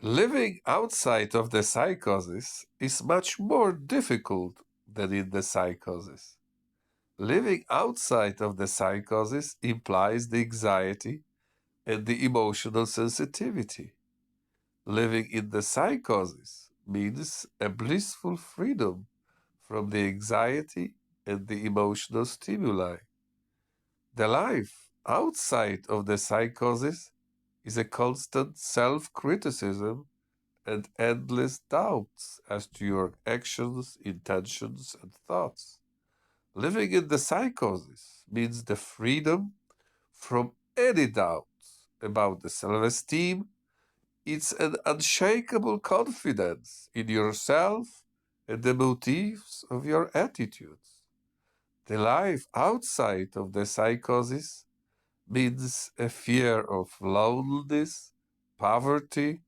Living outside of the psychosis is much more difficult than in the psychosis. Living outside of the psychosis implies the anxiety and the emotional sensitivity. Living in the psychosis means a blissful freedom from the anxiety and the emotional stimuli. The life outside of the psychosis is a constant self criticism and endless doubts as to your actions, intentions, and thoughts. Living in the psychosis means the freedom from any doubts about the self esteem. It's an unshakable confidence in yourself and the motives of your attitudes. The life outside of the psychosis means a fear of loneliness, poverty,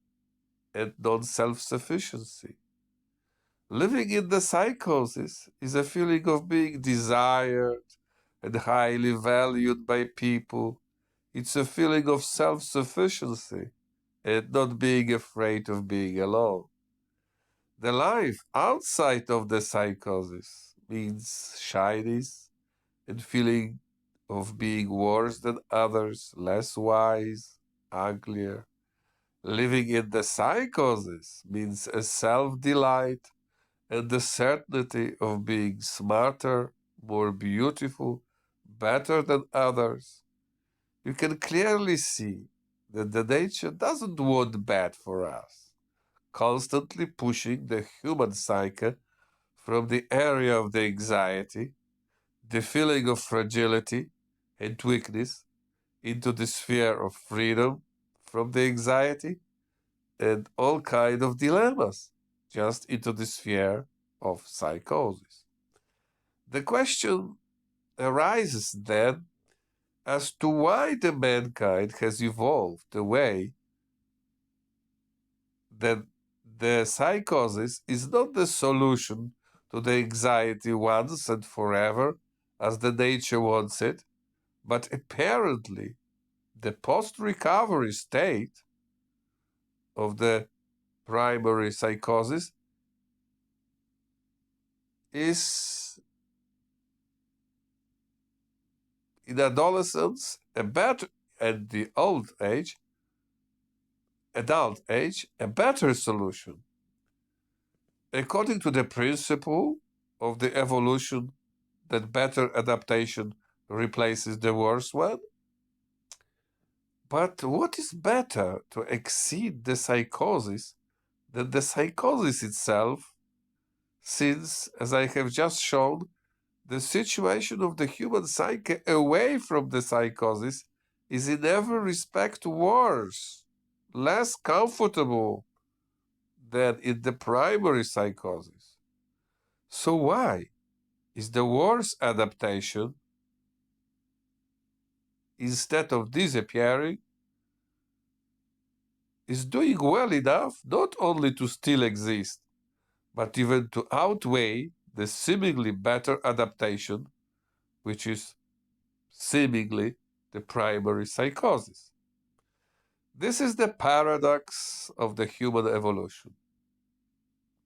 and non self sufficiency. Living in the psychosis is a feeling of being desired and highly valued by people. It's a feeling of self sufficiency and not being afraid of being alone. The life outside of the psychosis means shyness and feeling of being worse than others, less wise, uglier. Living in the psychosis means a self delight and the certainty of being smarter, more beautiful, better than others. You can clearly see that the nature doesn't want bad for us, constantly pushing the human psyche from the area of the anxiety, the feeling of fragility and weakness, into the sphere of freedom from the anxiety and all kind of dilemmas, just into the sphere of psychosis. The question arises then as to why the mankind has evolved the way that the psychosis is not the solution to the anxiety once and forever as the nature wants it, but apparently the post-recovery state of the primary psychosis is in adolescence a better at the adult age a better solution according to the principle of the evolution that better adaptation replaces the worse one. But what is better to exceed the psychosis than the psychosis itself, since, as I have just shown, the situation of the human psyche away from the psychosis is in every respect worse, less comfortable than in the primary psychosis. So why is the worse adaptation, instead of disappearing, is doing well enough not only to still exist, but even to outweigh the seemingly better adaptation, which is seemingly the primary psychosis? This is the paradox of the human evolution.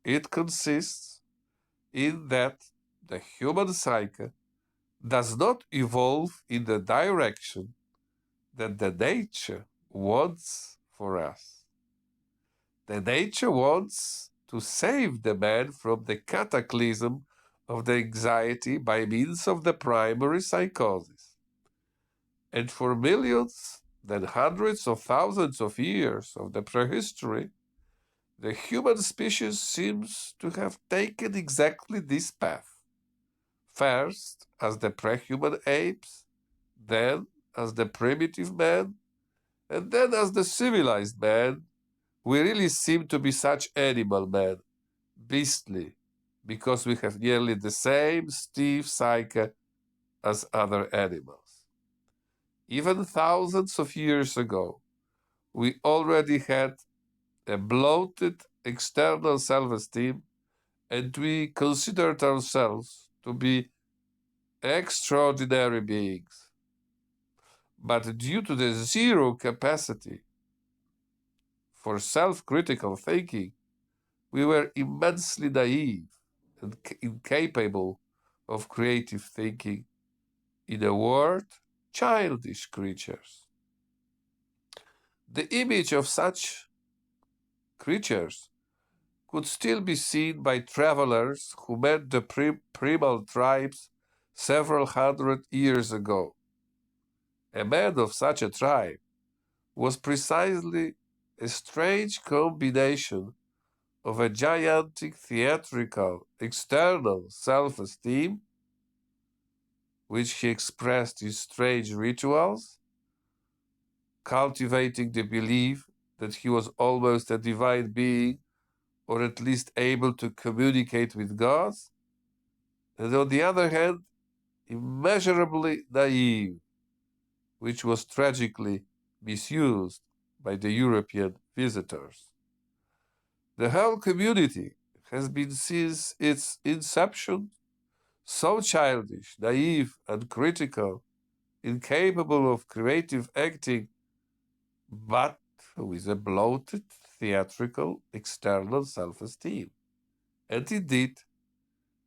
It consists in that the human psyche does not evolve in the direction that the nature wants for us. The nature wants to save the man from the cataclysm of the anxiety by means of the primary psychosis. And for millions, then hundreds of thousands of years of the prehistory, the human species seems to have taken exactly this path. First, as the prehuman apes, then as the primitive man, and then as the civilized man. We really seem to be such animal men, beastly, because we have nearly the same stiff psyche as other animals. Even thousands of years ago, we already had a bloated external self esteem, and we considered ourselves to be extraordinary beings. But due to the zero capacity for self-critical thinking, we were immensely naive and incapable of creative thinking. In a word, childish creatures. The image of such creatures could still be seen by travelers who met the primal tribes several hundred years ago. A man of such a tribe was precisely a strange combination of a gigantic theatrical external self-esteem, which he expressed in strange rituals, cultivating the belief that he was almost a divine being, or at least able to communicate with God, and on the other hand, immeasurably naive, which was tragically misused by the European visitors. The whole community has been since its inception so childish, naive, and critical, incapable of creative acting, but with a bloated, theatrical, external self-esteem. And indeed,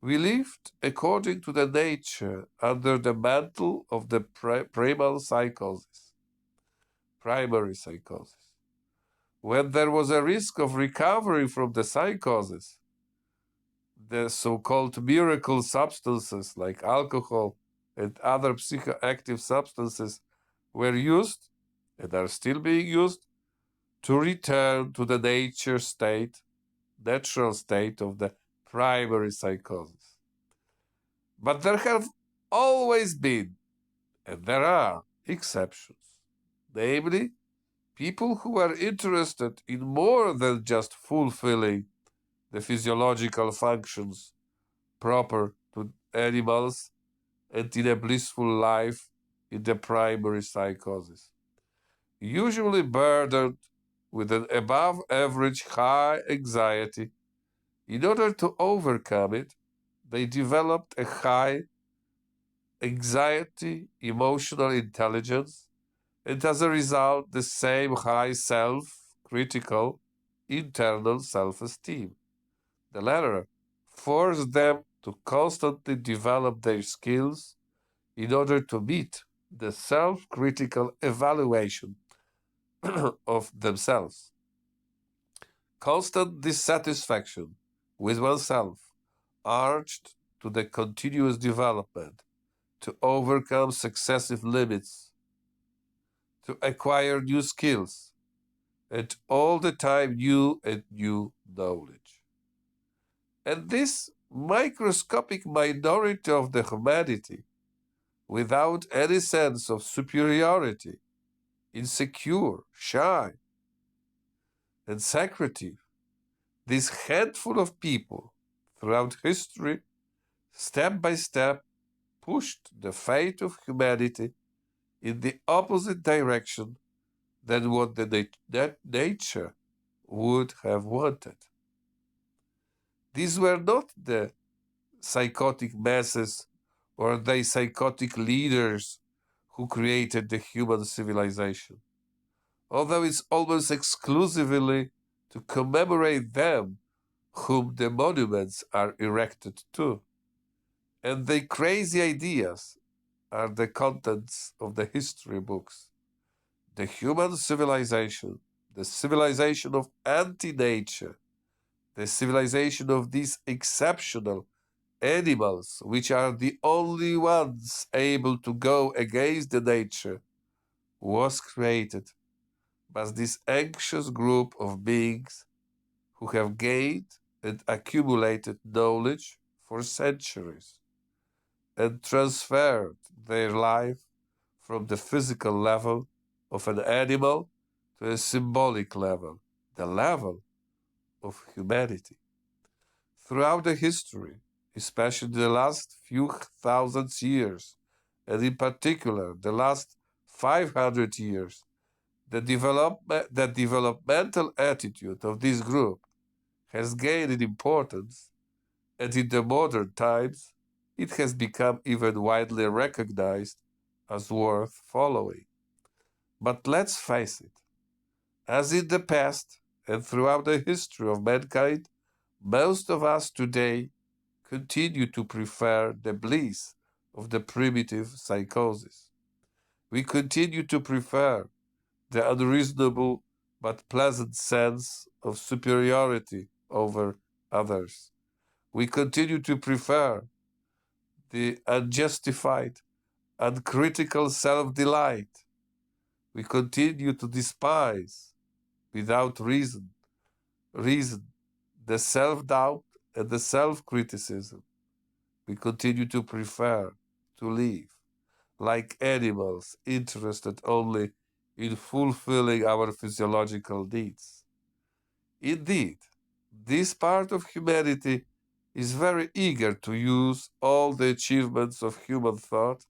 we lived according to the nature under the mantle of the primal psychosis, primary psychosis. When there was a risk of recovery from the psychosis, the so-called miracle substances like alcohol and other psychoactive substances were used and are still being used to return to the natural state of the primary psychosis. But there have always been, and there are, exceptions, namely, people who are interested in more than just fulfilling the physiological functions proper to animals and in a blissful life in the primary psychosis, usually burdened with an above average high anxiety. In order to overcome it, they developed a high anxiety, emotional intelligence, and as a result, the same high self-critical internal self-esteem. The latter forced them to constantly develop their skills in order to meet the self-critical evaluation of themselves. Constant dissatisfaction with oneself urged to the continuous development, to overcome successive limits, to acquire new skills, and all the time new and new knowledge. And this microscopic minority of the humanity, without any sense of superiority, insecure, shy, and secretive, this handful of people throughout history, step by step, pushed the fate of humanity in the opposite direction than what that nature would have wanted. These were not the psychotic masses or the psychotic leaders who created the human civilization, although it's almost exclusively to commemorate them whom the monuments are erected to. And the crazy ideas are the contents of the history books. The human civilization, the civilization of anti-nature, the civilization of these exceptional animals, which are the only ones able to go against the nature, was created by this anxious group of beings who have gained and accumulated knowledge for centuries and transferred their life from the physical level of an animal to a symbolic level, the level of humanity. Throughout the history, especially the last few thousand years, and in particular the last 500 years, the developmental attitude of this group has gained in importance, and in the modern times, it has become even widely recognized as worth following. But let's face it, as in the past, and throughout the history of mankind, most of us today continue to prefer the bliss of the primitive psychosis. We continue to prefer the unreasonable but pleasant sense of superiority over others. We continue to prefer the unjustified, uncritical self delight. We continue to despise, without reason, the self doubt and the self criticism. We continue to prefer to live like animals, interested only in fulfilling our physiological needs. Indeed, this part of humanity is very eager to use all the achievements of human thought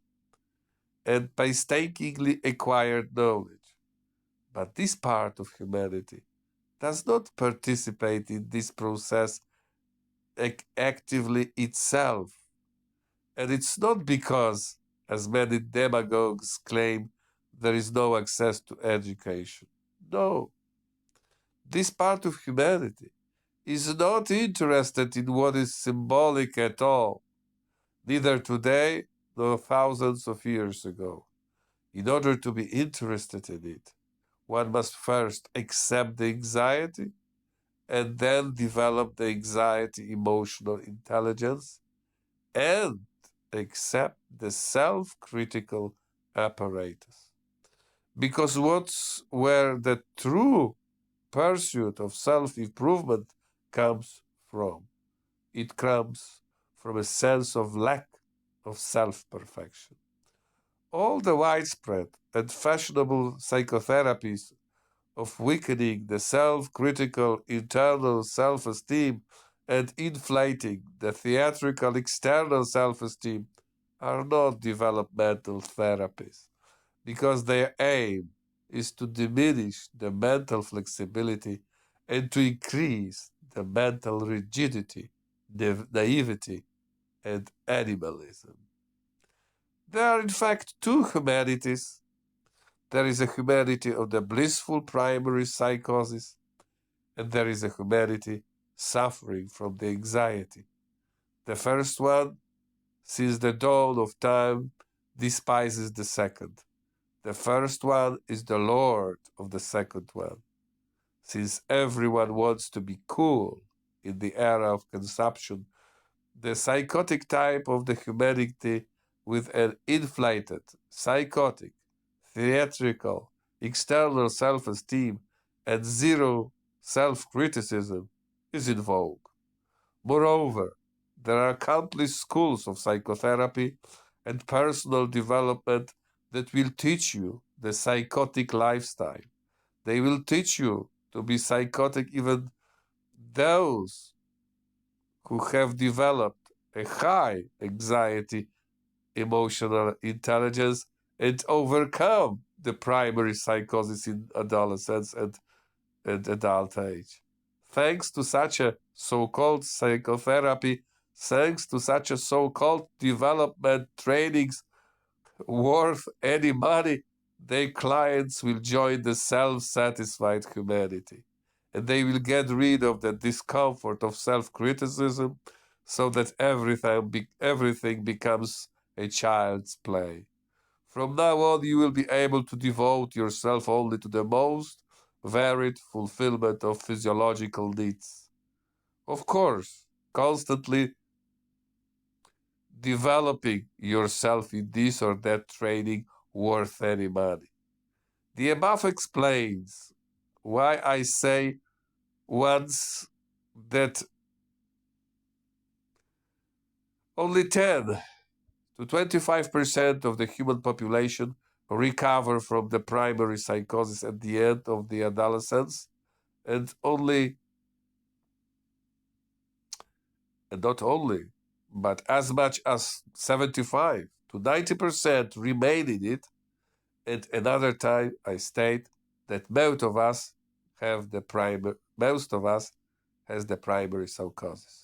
and painstakingly acquired knowledge. But this part of humanity does not participate in this process actively itself. And it's not because, as many demagogues claim, there is no access to education. No, this part of humanity is not interested in what is symbolic at all, neither today nor thousands of years ago. In order to be interested in it, one must first accept the anxiety and then develop the anxiety emotional intelligence and accept the self critical apparatus. Because what's where the true pursuit of self improvement comes from? It comes from a sense of lack of self perfection. All the widespread and fashionable psychotherapies of weakening the self critical internal self esteem and inflating the theatrical external self esteem are not developmental therapies because their aim is to diminish the mental flexibility and to increase the mental rigidity, the naivety, and animalism. There are, in fact, two humanities. There is a humanity of the blissful primary psychosis, and there is a humanity suffering from the anxiety. The first one, since the dawn of time, despises the second. The first one is the lord of the second one. Since everyone wants to be cool in the era of consumption, the psychotic type of the humanity with an inflated, psychotic, theatrical, external self esteem and zero self criticism is in vogue. Moreover, there are countless schools of psychotherapy and personal development that will teach you the psychotic lifestyle. They will teach you to be psychotic, even those who have developed a high anxiety, emotional intelligence, and overcome the primary psychosis in adolescence and adult age. Thanks to such a so-called psychotherapy, thanks to such a so-called development trainings worth any money, their clients will join the self-satisfied humanity. And they will get rid of the discomfort of self-criticism so that everything becomes a child's play. From now on, you will be able to devote yourself only to the most varied fulfillment of physiological needs. Of course, constantly developing yourself in this or that training worth any money. The above explains why I say once that only 10 to 25% of the human population recover from the primary psychosis at the end of the adolescence, and not only, but as much as 75 to 90% remain in it. And another time I state that most of us has the primary psychosis.